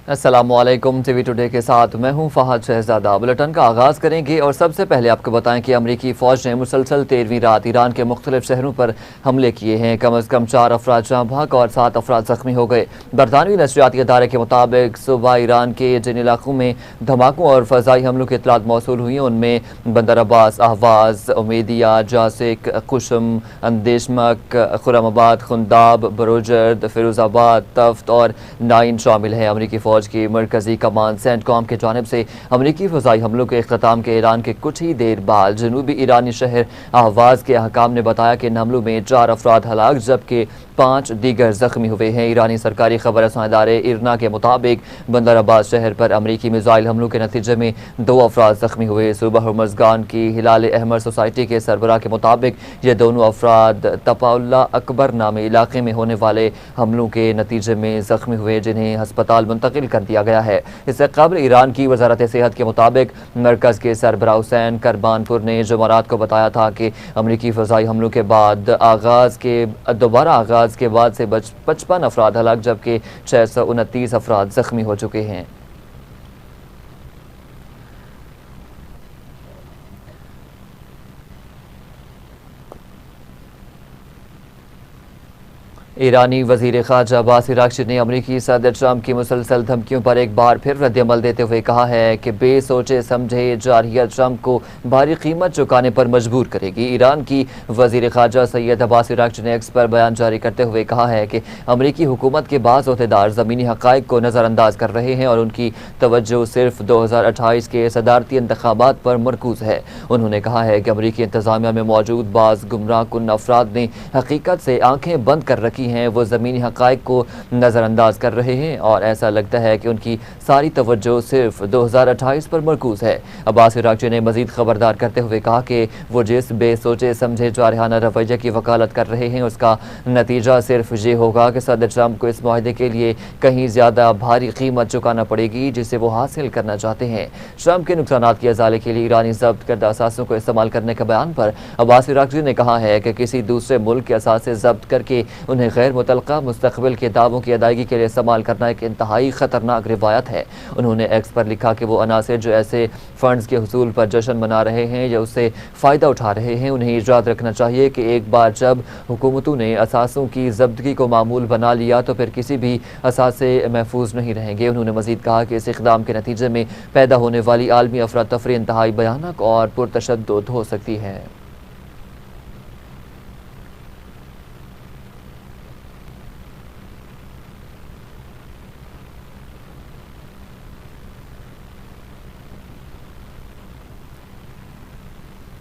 अस्सलामुअलैकुम। TV today के साथ मैं हूं फहद शहजादा। बुलेटिन का आगाज़ करेंगे और सबसे पहले आपको बताएं कि अमरीकी फ़ौज ने मुसलसल 13वीं रात ईरान के मुख्तलिफ शहरों पर हमले किए हैं। कम अज़ कम 4 अफराद जाँ बहक और 7 अफराद ज़ख्मी हो गए। बरतानवी नशरियाती अदारे के मुताबिक सुबह ईरान के जिन इलाकों में धमाकों और फ़ज़ाई हमलों की इतलात मौसूल हुई हैं उनमें बंदर अब्बास, अहवाज़, उमेदिया, जासिक, कुशम, अंदेशमक, खुरमाबाद, खुंदाब, बरोजर्द, फिरोज़ाबाद, तफ्त और नाइन शामिल हैं। अमरीकी फ़ौज की मरकजी कमान सेंटकॉम की जानिब से अमरीकी फ़ज़ाई हमलों के अख्ताम के ऐलान के कुछ ही देर बाद जनूबी ईरानी शहर अहवाज़ के हकाम ने बताया कि इन हमलों में 4 अफराद हलाक जबकि 5 दीगर ज़ख्मी हुए हैं। ईरानी सरकारी खबर रसां इदारे इरना के मुताबिक बंदर अब्बास शहर पर अमरीकी मिसाइल हमलों के नतीजे में 2 अफराद ज़ख्मी हुए। सूबा हुर्मज़गान की हिलाल अहमर सोसाइटी के सरबराह के मुताबिक ये दोनों अफराद तपाउल्ला अकबर नामी इलाके में होने वाले हमलों के नतीजे में ज़ख्मी हुए जिन्हें हस्पताल मुंतकिल कर दिया गया है। इससे कबल ईरान की वजारत सेहत के मुताबिक मरकज़ के सरबराह हुसैन करबानपुर ने जुमेरात को बताया था कि अमरीकी फ़ज़ाई हमलों के बाद दोबारा आगाज़ के बाद से 55 अफराद हलाक जबकि 629 अफराद ज़ख्मी हो चुके हैं। ईरानी वज़ीर ख़ारजा अब्बास अराग़ची ने अमरीकी सदर ट्रंप की मुसलसल धमकियों पर एक बार फिर रद्दअमल देते हुए कहा है कि बेसोचे समझे जारहियत ट्रंप को भारी कीमत चुकाने पर मजबूर करेगी। ईरान की वज़ीर ख़ारजा सैयद अब्बास अराग़ची ने एक्स पर बयान जारी करते हुए कहा है कि अमरीकी हुकूमत के बाज़ ओहदेदार ज़मीनी हक़ाइक़ को नज़रअंदाज कर रहे हैं और उनकी तवज्जो सिर्फ 2028 के सदारती इंतख़ाबात पर मरकूज़ है। उन्होंने कहा है कि अमरीकी इंतज़ामिया में मौजूद बाज़ गुमराह कुन अफराद ने हकीकत से आँखें बंद कर रखी हैं। वो ज़मीनी हक़ाइक़ को नज़रअंदाज कर रहे हैं और ऐसा लगता है कि उनकी सारी तवज्जो सिर्फ 2028 पर मरकूज़ है। अब्बास अराग़ची ने मज़ीद ख़बरदार करते हुए कहा कि वो जिस बेसोचे समझे जारहाना रवैये की वकालत कर रहे हैं उसका नतीजा सिर्फ ये होगा कि सदर ट्रंप को इस मुआहदे के लिए कहीं ज़्यादा भारी कीमत चुकाना पड़ेगी जिसे वो हासिल करना चाहते हैं। ट्रंप के नुकसानात के अज़ाले के लिए ईरानी ज़ब्त करदा असासों को इस्तेमाल करने के बयान पर अब्बास अराग़ची ने कहा है कि किसी दूसरे मुल्क के असासे ज़ब्त करके उन्हें गैर मुतल्लक़ा मुस्तक़बिल के दावों की अदायगी के लिए इस्तेमाल करना एक इंतहाई ख़तरनाक रिवायत है। उन्होंने एक्स पर लिखा कि वो अनासर जो ऐसे फ़ंड्स के हुसूल पर जश्न मना रहे हैं या उससे फ़ायदा उठा रहे हैं उन्हें याद रखना चाहिए कि एक बार जब हुकूमतों ने असासों की ज़ब्तगी को मामूल बना लिया तो फिर किसी भी असासे महफूज नहीं रहेंगे। उन्होंने मज़ीद कहा कि इस इक़दाम के नतीजे में पैदा होने वाली आलमी अफरा तफरी इंतहाई भयानक और पुरतशद्दुद हो सकती है।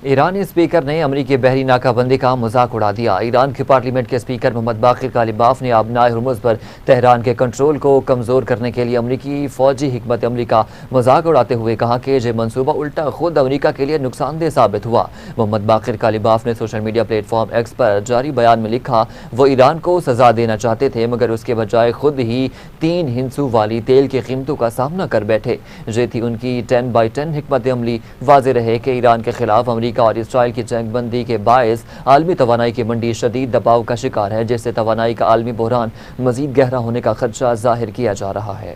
ईरानी स्पीकर ने अमरीकी बहरी नाकाबंदी का मजाक उड़ा दिया। ईरान के पार्लियामेंट के स्पीकर मोहम्मद बाक़िर कालिबाफ ने आबनाए हुर्मुज़ पर तेहरान के कंट्रोल को कमज़ोर करने के लिए अमरीकी फ़ौजी हिकमत अमली का मजाक उड़ाते हुए कहा कि यह मनसूबा उल्टा खुद अमरीका के लिए नुकसानदेह साबित हुआ। मोहम्मद बाक़िर कालिबाफ ने सोशल मीडिया प्लेटफॉर्म एक्स पर जारी बयान में लिखा, वो ईरान को सज़ा देना चाहते थे मगर उसके बजाय खुद ही 3 हिंसू वाली तेल की कीमतों का सामना कर बैठे। ये थी उनकी 10/10 हिकमत अमली। वाज़ेह रहे कि ईरान के खिलाफ अमरीका और इसराइल की जंगबंदी के बायस आलमी तवानाई की मंडी शदीद दबाव का शिकार है जिससे तवानाई का आलमी बहरान मजीद गहरा होने का खदशा जाहिर किया जा रहा है।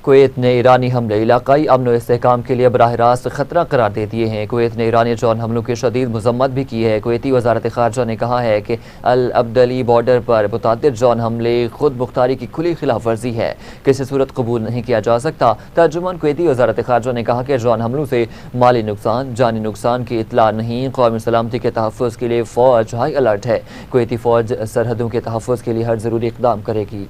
कुवैत ने ईरानी हमले इलाकाई अमन व इस्तेहकाम के लिए बराह रास्त खतरा करार दे दिए हैं। कुवैत ने ईरानी ड्रोन हमलों की शदीद मजम्मत भी की है। कुवैती वजारत ख़ारजा ने कहा है कि अल अब्दली बॉर्डर पर मुतअद्दिद ड्रोन हमले खुद मुख्तारी की खुली खिलाफ वर्जी है, किसी सूरत कबूल नहीं किया जा सकता। तर्जुमान कुवैती वजारत ख़ारजा ने कहा कि ड्रोन हमलों से माली नुकसान, जानी नुकसान की इतला नहीं। कौमी सलामती के तहफ़्फ़ुज़ के लिए फ़ौज हाई अलर्ट है। कुवैती फ़ौज सरहदों के तहफ़्फ़ुज़ के लिए हर ज़रूरी इक़दाम करेगी।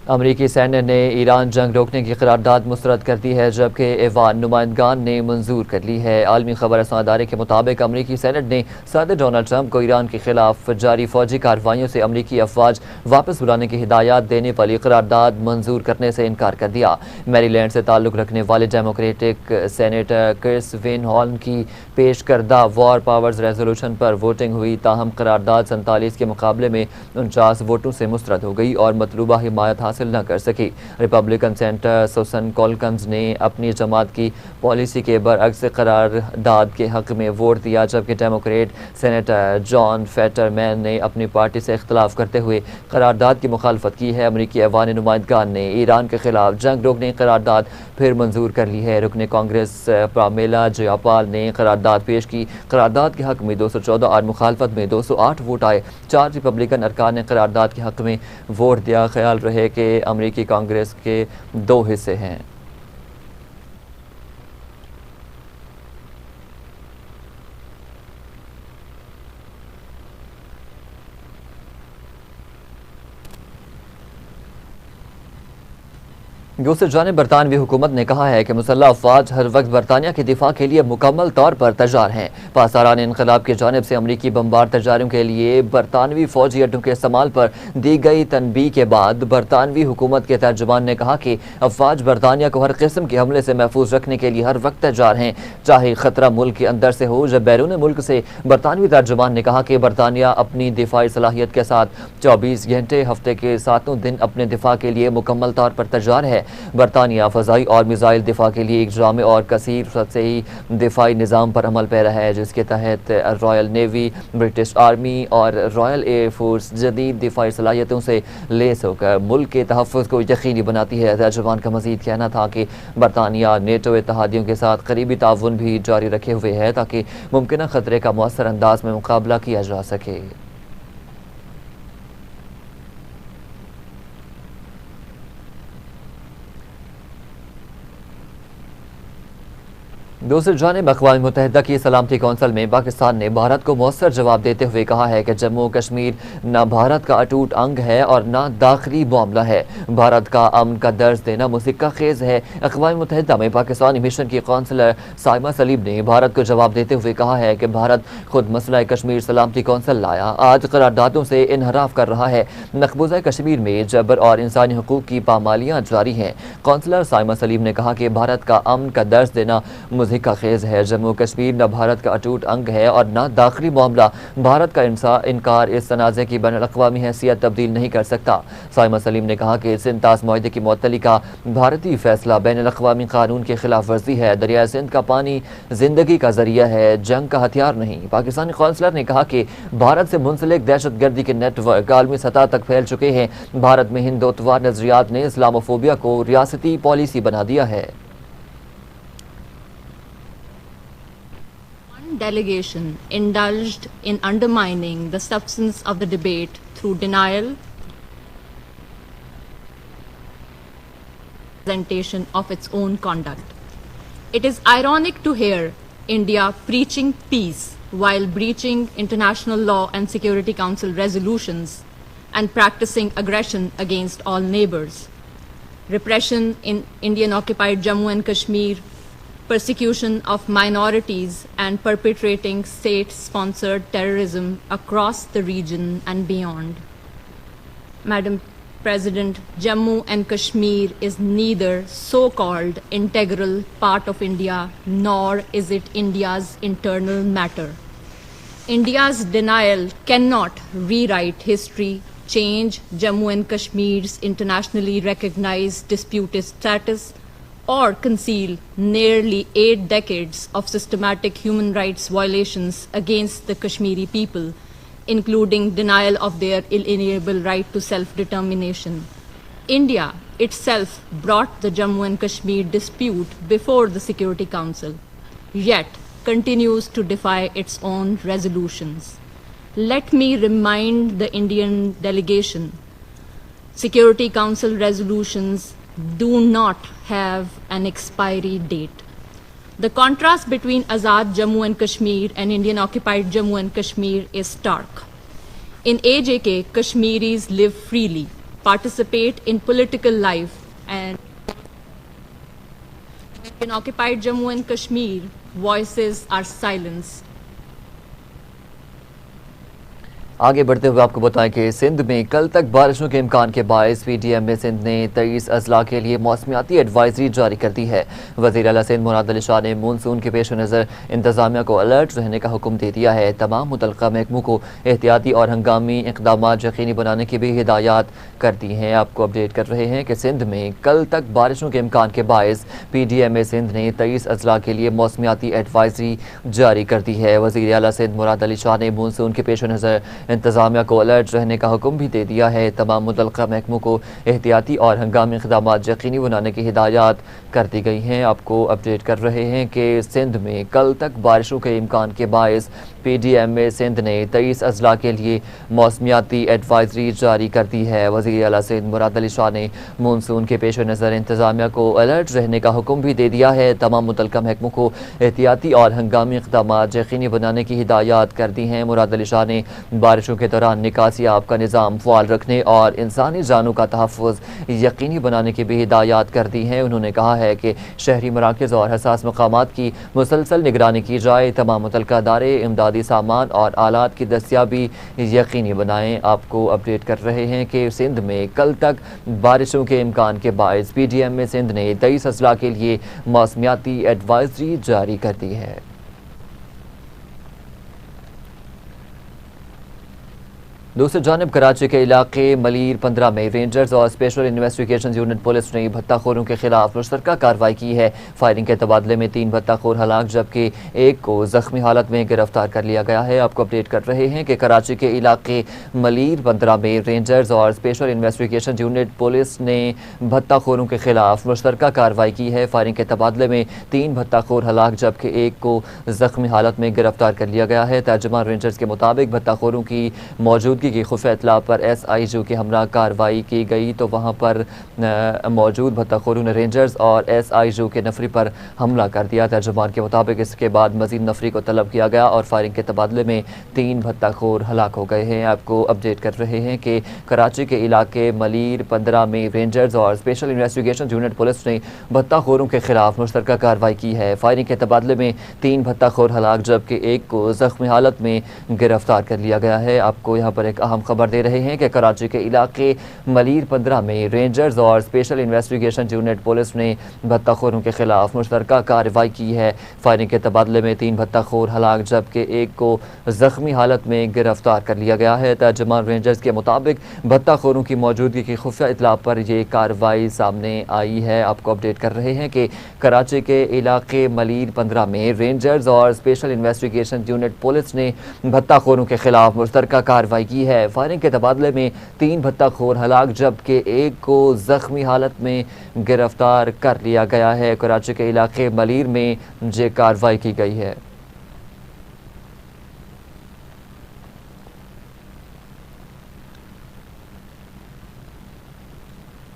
अमरीकी सैन्य ने ईरान जंग रोकने की करारदाद मुस्तरद कर दी है जबकि ऐवान नुमाइंदगान ने मंजूर कर ली है। आलमी खबर रसां इदारे के मुताबिक अमरीकी सैनेट ने सदर डोनाल्ड ट्रंप को ईरान के खिलाफ जारी फौजी कार्रवाइयों से अमरीकी अफवाज वापस बुलाने की हिदायत देने वाली करारदाद मंजूर करने से इनकार कर दिया। मैरीलैंड से ताल्लुक़ रखने वाले democratic senator Chris Van Horn की पेश करदा वॉर पावर्स रेजोल्यूशन पर वोटिंग हुई, ताहम करारदाद 47 के मुकाबले में 49 वोटों से मुस्तरद हो गई और मतलूबा हिमायत हासिल हासिल न कर सकी। रिपब्लिकन सेनेटर सुसन कॉलकन्स ने अपनी जमात की पॉलिसी के बरअक्स करारदाद के हक में वोट दिया, जबकि डेमोक्रेट सेनेटर जॉन फेटरमैन ने अपनी पार्टी से इख्तलाफ करते हुए करारदाद की मुखालफत की है। अमरीकी ऐवान नुमाइंदगान ने ईरान के खिलाफ जंग रोकने करारदाद फिर मंजूर कर ली है। रुकने कांग्रेस प्रामेला जयापाल ने करारदाद पेश की। करारदाद के हक में 214 और मुखालफत में 208 वोट आए। 4 रिपब्लिकन अरकान ने करारदाद के हक में वोट दिया। ख्याल रहे कि अमरीकी कांग्रेस के 2 हिस्से हैं। दूसरी जानिब बरतानवी हुकूमत ने कहा है कि मुसल्लह अफवाज हर वक्त बरतानिया के दिफा के लिए मुकम्मल तौर पर तैयार हैं। पासदारान इनकलाब की जानिब से अमरीकी बमबार तैयारियों के लिए बरतानवी फौजी अड्डों के इस्तेमाल पर दी गई तनबीह के बाद बरतानवी हुकूमत के तर्जुमान ने कहा कि अफवाज बरतानिया को हर किस्म के हमले से महफूज रखने के लिए हर वक्त तैयार हैं, चाहे खतरा मुल्क के अंदर से हो या बैरून मुल्क से। बरतानवी तर्जुमान ने कहा कि बरतानिया अपनी दिफाई सलाहियत के साथ 24 घंटे हफ्ते के 7 दिन अपने दिफा के लिए मुकम्मल तौर पर तैयार है। बरतानिया फ़ज़ाई और मिसाइल दिफा के लिए एक जामे और कसीर सतही दिफाई निज़ाम पर अमल पैरा है, जिसके तहत रॉयल नेवी, ब्रिटिश आर्मी और रॉयल एयर फोर्स जदीद दिफाई सलाहियतों से लेस होकर मुल्क के तहफ़्फ़ुज़ को यकीनी बनाती है। तर्जुमान का मज़ीद कहना था कि बरतानिया नेटो इत्तेहादियों के साथ करीबी ताउन भी जारी रखे हुए है ताकि मुमकिन खतरे का मौसर अंदाज में मुकाबला किया जा सके। दूसरी जानिब अक़वाम मुत्तहिदा की सलामती कौंसिल में पाकिस्तान ने भारत को मौसर जवाब देते हुए कहा है कि जम्मू कश्मीर न भारत का अटूट अंग है और न दाखिली मामला है। भारत का अमन का दर्ज देना मुसिक्का खेज है। अक़वाम मुत्तहिदा में पाकिस्तानी मिशन की कौंसलर साइमा सलीम ने भारत को जवाब देते हुए कहा है कि भारत खुद मसला कश्मीर सलामती कौंसिल लाया, आज करारदादों से इनहराफ कर रहा है। मकबूजा कश्मीर में जबर और इंसानी हकूक़ की पामालियाँ जारी हैं। कौंसलर साइमा सलीम ने कहा कि भारत का अमन का दर्ज देना का खेज है। जम्मू कश्मीर न भारत का अटूट अंग है और न दाखिली मामला। भारत का इनकार इस तनाज़े की बैनुल-अक़वामी हैसियत तब्दील नहीं कर सकता। साइमा सलीम ने कहा कि सिंध तास मुआहदे की मुअत्तली का भारतीय फैसला बैनुल-अक़वामी कानून की खिलाफ वर्जी है। दरिया सिंध का पानी जिंदगी का जरिया है, जंग का हथियार नहीं। पाकिस्तानी कौंसलर ने कहा कि भारत से मुंसलिक दहशतगर्दी के नेटवर्क आलमी सतह तक फैल चुके हैं। भारत में हिंदुत्ववाद नजरियात ने इस्लामोफोबिया को रियासती पॉलिसी बना दिया है। Delegation indulged in undermining the substance of the debate through denial, presentation of its own conduct. It is ironic to hear India preaching peace while breaching international law and Security Council resolutions and practicing aggression against all neighbors. Repression in Indian-occupied Jammu and Kashmir, persecution of minorities and perpetrating state-sponsored terrorism across the region and beyond. Madam President, Jammu and Kashmir is neither so-called integral part of India nor is it India's internal matter. India's denial cannot rewrite history, change Jammu and Kashmir's internationally recognized disputed status, or conceal nearly 8 decades of systematic human rights violations against the Kashmiri people, including denial of their inalienable right to self-determination. India itself brought the Jammu and Kashmir dispute before the Security Council, yet continues to defy its own resolutions. Let me remind the Indian delegation, Security Council resolutions do not have an expiry date. The contrast between Azad Jammu and Kashmir and Indian-occupied Jammu and Kashmir is stark. In AJK, Kashmiris live freely, participate in political life, and in occupied Jammu and Kashmir, voices are silenced. आगे बढ़ते हुए आपको बताएं कि सिंध में कल तक बारिशों के इम्कान के बायस पीडीएम में सिंध ने 23 अजला के लिए मौसमियाती एडवाइजरी जारी कर दी है। वज़ीर आला सिंध मुराद अली शाह ने मानसून के पेश नज़र इंतजामिया को अलर्ट रहने का हुक्म दे दिया है। तमाम मुतल्लिक़ा महकमों को एहतियाती और हंगामी इक़दाम यकीनी बनाने की भी हिदायत कर दी हैं। आपको अपडेट कर रहे हैं कि सिंध में कल तक बारिशों के इम्कान के बायस पीडीएम में सिंध ने 23 अजला के लिए मौसमियाती एडवाइजरी जारी कर दी है। वज़ीर आला सिंध मुराद अली शाह ने मानसून के पेश नज़र इंतजामिया को अलर्ट रहने का हुक्म भी दे दिया है। तमाम मुतल्लिक़ा महकमों को एहतियाती और हंगामी इक़दाम यकीनी बनाने की हिदायत कर दी गई हैं। आपको अपडेट कर रहे हैं कि सिंध में कल तक बारिशों के इम्कान के बायस पीडीएम में सिंध ने 23 अजला के लिए मौसमियाती एडवाइजरी जारी कर दी है। वज़ीर आला सिंध मुराद अली शाह ने मानसून के पेश नज़र इंतजामिया को अलर्ट रहने का हुक्म भी दे दिया है। तमाम मुतल्लिक़ा महकमों को एहतियाती और हंगामी इक़दाम यकीनी बनाने की हिदायत कर दी हैं। मुराद अली शाह ने बारिशों के दौरान निकासी आब का निज़ाम फ़ाल रखने और इंसानी जानों का तहफ़्फ़ुज़ यकीनी बनाने की भी हिदायत कर दी हैं। उन्होंने कहा है कि शहरी मराकज़ और हसास मकामात की मुसलसल निगरानी की जाए। तमाम मुतल्लिक़ा अदारे इमदादी सामान और आलात की दस्तियाबी यकीनी बनाएँ। आपको अपडेट कर रहे हैं कि सिंध में कल तक बारिशों के इम्कान के बायस पीडीएम में सिंध ने 23 अजला के लिए मौसमियाती एडवाइजरी जारी कर दी है। दूसरी जानब कराची के इलाके मलीर 15 में रेंजर्स और स्पेशल इन्वेस्टिगेशन यूनिट पुलिस ने भत्ताखोरों के खिलाफ मुश्तरका कार्रवाई की है। फायरिंग के तबादले में 3 भत्ताखोर हलाक जबकि एक को जख्मी हालत में गिरफ्तार कर लिया गया है। आपको अपडेट कर रहे हैं कि कराची के इलाके मलीर 15 में रेंजर्स और स्पेशल इन्वेस्टिगेशन यूनिट पुलिस ने भत्ताखोरों के खिलाफ मुश्तरका कार्रवाई की है। फायरिंग के तबादले में 3 भत्ताखोर हलाक जबकि एक को जख्मी हालत में गिरफ्तार कर लिया गया है। तर्जुमान रेंजर्स के मुताबिक भत्ताखोरों की मौजूदगी की खुफिया इतला पर SIU के हमरा कार्रवाई की गई तो वहाँ पर मौजूद भत्ताखोरों ने रेंजर्स और SIU के नफरी पर हमला कर दिया। तर्जुमान के मुताबिक इसके बाद मजीद नफरी को तलब किया गया और फायरिंग के तबादले में 3 भत्ताखोर हलाक हो गए हैं। आपको अपडेट कर रहे हैं कि कराची के इलाके मलीर 15 में रेंजर्स और स्पेशल इन्वेस्टिगेशन यूनिट पुलिस ने भत्ताखोरों के खिलाफ मुश्तरका कार्रवाई की है। फायरिंग के तबादले में 3 भत्ताखोर हलाक जबकि एक को जख्मी हालत में गिरफ्तार कर लिया गया है। आपको यहाँ पर एक अहम खबर दे रहे हैं कि कराची के इलाके मलीर 15 में रेंजर्स और स्पेशल इन्वेस्टिगेशन यूनिट पुलिस ने भत्ताखोरों के खिलाफ मुश्तरका कार्रवाई की है। फायरिंग के तबादले में 3 भत्ताखोर हलाक जबकि एक को जख्मी हालत में गिरफ्तार कर लिया गया है। तर्जुमान रेंजर्स के मुताबिक भत्ताखोरों की मौजूदगी की खुफिया इतला पर यह कार्रवाई सामने आई है। आपको अपडेट कर रहे हैं कि कराची के इलाके मलीर 15 में रेंजर्स और स्पेशल इन्वेस्टिगेशन यूनिट पुलिस ने भत्ताखोरों के खिलाफ मुश्तरका कार्रवाई की है। फायरिंग के तबादले में 3 भत्ताखोर हलाक जबकि एक को जख्मी हालत में गिरफ्तार कर लिया गया है। कराची के इलाके मलीर में ये कार्रवाई की गई है।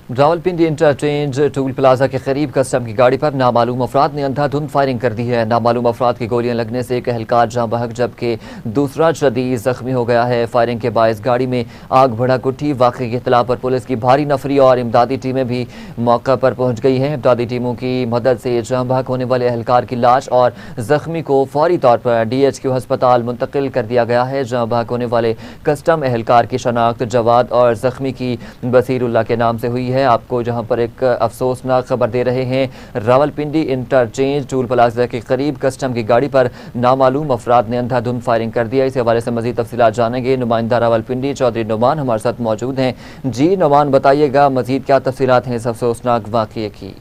रावलपिंडी इंटरचेंज टूल प्लाजा के करीब कस्टम की गाड़ी पर नामालूम अफराद ने अंधाधुंध फायरिंग कर दी है। नामालूम अफराद की गोलियां लगने से एक एहलकार जाँ बहक जबकि दूसरा शदीद जख्मी हो गया है। फायरिंग के बायस गाड़ी में आग भड़क उठी। वाक़े की इत्तला पर पुलिस की भारी नफरी और इमदादी टीमें भी मौका पर पहुंच गई हैं। इमदादी टीमों की मदद से जाँ बहक होने वाले एहलकार की लाश और जख्मी को फौरी तौर पर DHQ अस्पताल मुंतकिल कर दिया गया है। जाँ बहक होने वाले कस्टम एहलकार की शनाख्त जवाद और जख्मी की बसीरुल्लाह के नाम से हुई है। आपको जहां पर एक अफसोसनाक खबर दे रहे हैं। रावलपिंडी इंटरचेंज टूल प्लाजा के करीब कस्टम की गाड़ी पर नामालूम अफराद ने अंधाधुंध फायरिंग कर दिया। इस हवाले से मजीद तफसीलात जानेंगे। नुमाइंदा रावलपिंडी चौधरी नुमान हमारे साथ मौजूद हैं। जी नुमान, बताइएगा मजीद क्या तफसीलात हैं इस अफसोसनाक वाक़ये की?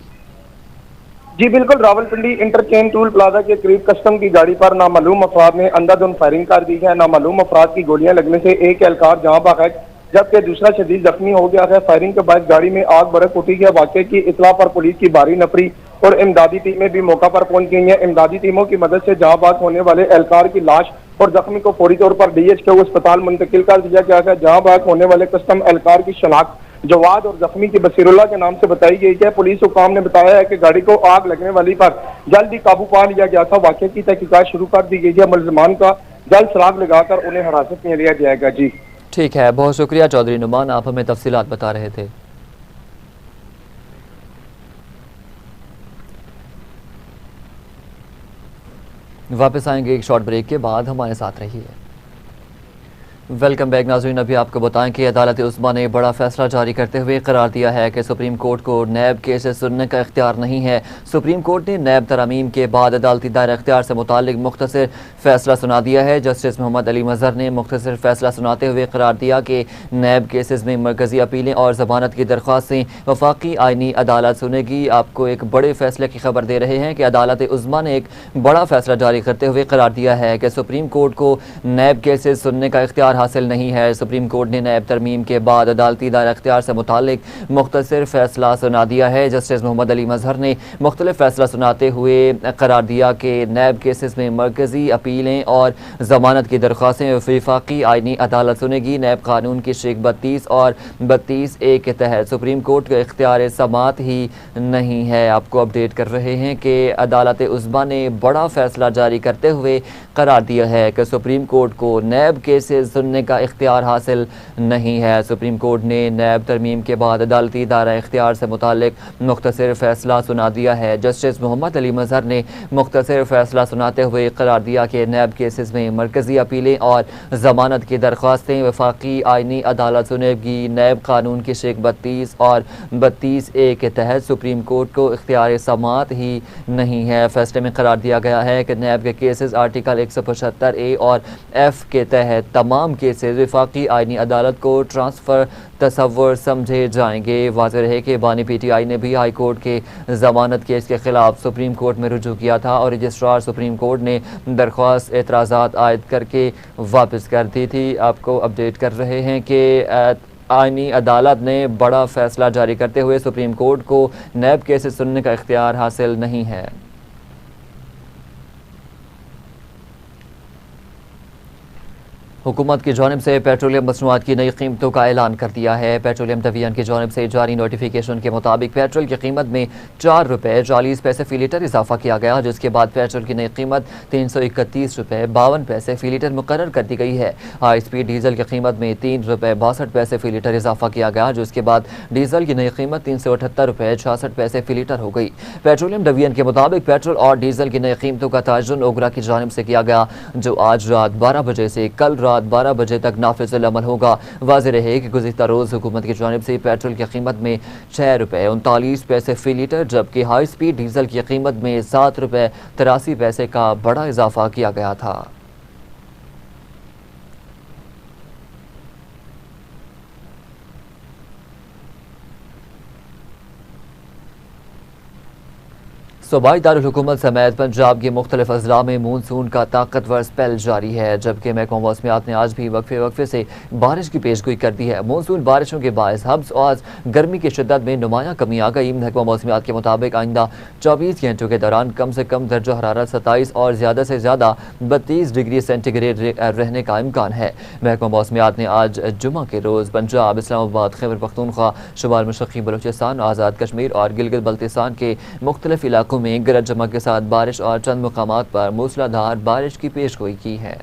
जी बिल्कुल, रावलपिंडी इंटरचेंज टूल प्लाजा के करीब कस्टम की गाड़ी पर नामालूम अफराद ने अंधाधुंध फायरिंग कर दी है। नामालूम अफराद की गोलियां लगने से एक एहलकार जहां बहक है जबकि दूसरा शदीद जख्मी हो गया है। फायरिंग के बाद गाड़ी में आग भड़क उठी है। वाक़े की इतला पर पुलिस की भारी नफरी और इमदादी टीमें भी मौका पर पहुंच गई हैं। इमदादी टीमों की मदद से जहां बात होने वाले एहलकार की लाश और जख्मी को फौरी तौर पर DHQ अस्पताल मुंतकिल कर दिया गया है। जहां बात होने वाले कस्टम एहलकार की शनाख्त जवाद और जख्मी की बसीरुल्लाह के नाम से बताई गई है। पुलिस हुकाम ने बताया है कि गाड़ी को आग लगने वाली पर जल्द ही काबू पा लिया गया था। वाक़े की तहकीकात शुरू कर दी गई है। मुलजमान का जल्द सराग लगाकर उन्हें हिरासत में लिया जाएगा। जी ठीक है, बहुत शुक्रिया चौधरी नुमान, आप हमें तफसीलात बता रहे थे। वापस आएंगे एक शॉर्ट ब्रेक के बाद, हमारे साथ रहिए। वेलकम बैक नाज़रीन। अभी आपको बताएं कि अदालत उस्मा ने बड़ा फैसला जारी करते हुए करार दिया है कि सुप्रीम कोर्ट को नैब केसेस सुनने का इख्तियार नहीं है। सुप्रीम कोर्ट ने नैब तरमीम के बाद अदालती दायरा इख्तियार से मुतालिक मुख्तसर फैसला सुना दिया है। जस्टिस मोहम्मद अली मजहर ने मुख्तसर फैसला सुनाते हुए करार दिया कि नैब केसेस में मरकजी अपीलें और जमानत की दरख्वास्तें वफाकी आइनी अदालत सुनेगी। आपको एक बड़े फैसले की खबर दे रहे हैं कि अदालत उस्मा ने एक बड़ा फैसला जारी करते हुए करार दिया है कि सुप्रीम कोर्ट को नैब केसेस सुनने का इख्तियार हासिल नहीं है। सुप्रीम कोर्ट ने नैब तरमीम के बाद अदालती दायरा इख्तियार से मुतालिक मुख्तसर फैसला सुना दिया है। जस्टिस मोहम्मद अली मजहर ने मुख्तलिफ फैसला सुनाते हुए करार दिया कि नैब केसेस में मरकजी अपीलें और जमानत की दरख्वास्तें वफाकी आइनी अदालत सुनेगी। नैब कानून की शेख 32 और 32A के तहत सुप्रीम कोर्ट का इख्तियार समात ही नहीं है। आपको अपडेट कर रहे हैं कि अदालत उस्मा ने बड़ा फैसला जारी करते हुए करार दिया है कि सुप्रीम कोर्ट को नैब केसेस सुनने का इख्तियार हासिल नहीं है। सुप्रीम कोर्ट ने नैब तरमीम के बाद अदालती दायरा इख्तियार से मुतालिक मुख्तसर फैसला सुना दिया है। जस्टिस मोहम्मद अली मजहर ने मुख्तसर फैसला सुनाते हुए करार दिया कि नैब केसेस में मरकजी अपीलें और जमानत की दरख्वास्तें वफाकी आइनी अदालत सुनेगी। नैब कानून की शेख 32 और 32A के तहत सुप्रीम कोर्ट को इख्तियार समात ही नहीं है। फैसले में करार दिया गया है कि नैब के केसेस आर्टिकल 175A और F के तहत तमाम केसेस वफाकी आइनी अदालत को ट्रांसफ़र तसव्वुर समझे जाएंगे। वाज़ेह रहे कि बानी PTI ने भी हाई कोर्ट के ज़मानत केस के ख़िलाफ़ सुप्रीम कोर्ट में रुजू किया था और रजिस्ट्रार सुप्रीम कोर्ट ने दरख्वास्त एतराज़ात आयद करके वापस कर दी थी। आपको अपडेट कर रहे हैं कि आइनी अदालत ने बड़ा फैसला जारी करते हुए सुप्रीम कोर्ट को नैब केसेस सुनने का इख्तियार हासिल नहीं है। हुकूमत की जानिब से पेट्रोलियम मसनूआत की नई कीमतों का ऐलान कर दिया है। पेट्रोलियम डिवीजन की जानिब से जारी नोटिफिकेशन के मुताबिक पेट्रोल की कीमत में 4 रुपये 40 पैसे फ़ी लीटर इजाफा किया गया, जिसके बाद पेट्रोल की नई कीमत 331 रुपये 52 पैसे फ़ी लीटर मुकर्रर कर दी गई है। हाई स्पीड डीजल की कीमत में 3 रुपये 62 पैसे फ़ी लीटर इजाफा किया गया, जिसके बाद डीजल की नई कीमत 378 रुपये 66 पैसे फ़ी लीटर हो गई। पेट्रोलियम डिवीजन के मुताबिक पेट्रोल और डीजल की नई कीमतों का तयन ओगरा की जानिब से किया गया, जो आज रात 12 बजे से कल रात 12 बजे तक नाफिज़ुल अमल होगा। वाज़ेह रहे कि गुज़िश्ता रोज़ हुकूमत की जानिब से पेट्रोल की कीमत में 6 रुपये 39 पैसे फ़ी लीटर जबकि हाई स्पीड डीजल की कीमत में 7 रुपये 83 पैसे का बड़ा इजाफा किया गया था। सूबाई दारुल हुकूमत समेत पंजाब के मुख्तलिफ अजला में मानसून का ताकतवर स्पेल जारी है, जबकि महकमा मौसमियात ने आज भी वक्फे से बारिश की पेशगोई कर दी है। मानसून बारिशों के बायस हब्स और गर्मी की शिद्दत में नुमाया कमी आ गई। महकमा मौसमियात के मुताबिक आइंदा 24 घंटों के दौरान कम से कम दर्जा हरारत 27 और ज़्यादा से ज़्यादा 32 डिग्री सेंटीग्रेड रहने का इम्कान है। महकमा मौसमियात ने आज जुमा के रोज़ पंजाब, इस्लामाबाद, खैबर पख्तूनख्वा, शुमाल मशरक़ी बलूचिस्तान, आज़ाद कश्मीर और गिलगित बल्तिस्तान के मुख्तलिफ इलाकों में गरज चमक के साथ बारिश और चंद मुकामात पर मूसलाधार बारिश की पेशगोई की है।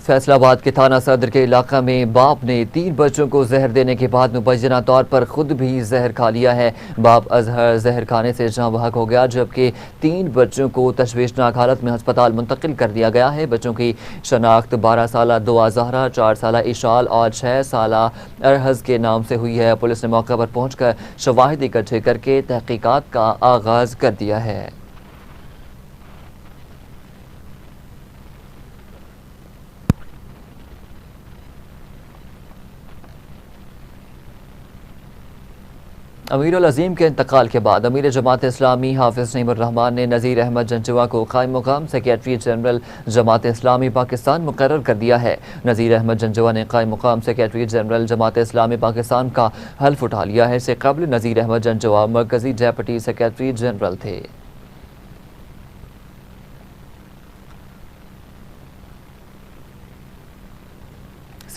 फैसलाबाद के थाना सदर के इलाका में बाप ने 3 बच्चों को जहर देने के बाद मुबैना तौर पर खुद भी जहर खा लिया है। बाप अजहर जहर खाने से जहाँ बहक हो गया, जबकि 3 बच्चों को तशवीशनाक हालत में अस्पताल मुंतकिल कर दिया गया है। बच्चों की शनाख्त 12 साला दुआ जहरा, 4 साला इशाल और 6 साला अरहज के नाम से हुई है। पुलिस ने मौके पर पहुंचकर शवाहिद इकट्ठे करके तहकीकात का आगाज कर दिया है। अमीर उल अज़ीम के इंतकाल के बाद अमीर जमात इस्लामी हाफिज़ नईमुर रहमान ने नज़ीर अहमद जंजुआ को कायम मुकाम सेक्रेटरी जनरल जमात इस्लामी पाकिस्तान मुकर्रर कर दिया है। नज़ीर अहमद जंजुआ ने कायम मुकाम सेक्रेटरी जनरल जमात इस्लामी पाकिस्तान का हल्फ उठा लिया है। इससे कबल नज़ीर अहमद जंजुआ मरकजी डेप्यूटी सेक्रेटरी जनरल थे।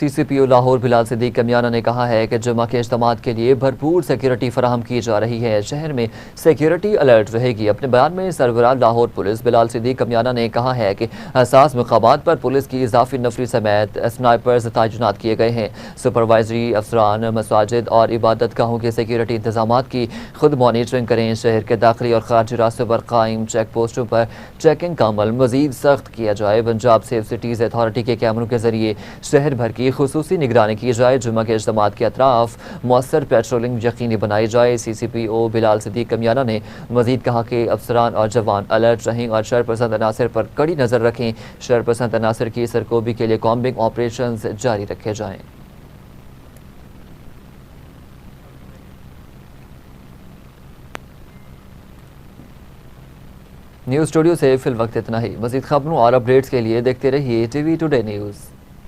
CCPO लाहौर बिलाल सिद्दीक कमियाना ने कहा है कि जुमा के इज्तिमात के लिए भरपूर सिक्योरिटी फराहम की जा रही है। शहर में सिक्योरिटी अलर्ट रहेगी। अपने बयान में सरबराह लाहौर पुलिस बिलाल सिद्दीक कमियाना ने कहा है कि हसास मकामात पर पुलिस की इजाफी नफरी समेत स्नाइपर्स तैनात किए गए हैं। सुपरवाइजरी अफसरान मसाजिद और इबादत गाहों के सिक्योरिटी इंतजाम की खुद मॉनिटरिंग करें। शहर के दाखिली और खारजी रास्तों पर कायम चेक पोस्टों पर चेकिंग का अमल मजीद सख्त किया जाए। पंजाब सेफ सिटीज़ अथॉरिटी के कैमरों के जरिए शहर भर की खुसूसी निगरानी की जाए। जुम्मा के इज्तिमात के अतराफ मौसर पेट्रोलिंग यकीनी बनाई जाए। CCPO बिलाल सिद्दीक कमियाना ने मजीद कहा कि अफसरान और जवान अलर्ट रहें और शरपसंद अनासर पर कड़ी नज़र रखें। शरपसंद अनासर की सरकोबी के लिए कॉम्बिंग ऑपरेशन जारी रखे जाएँ। न्यूज़ स्टूडियो से फिल वक्त इतना ही। मज़ीद खबरों और अपडेट्स के लिए देखते रहिए TV टुडे न्यूज़।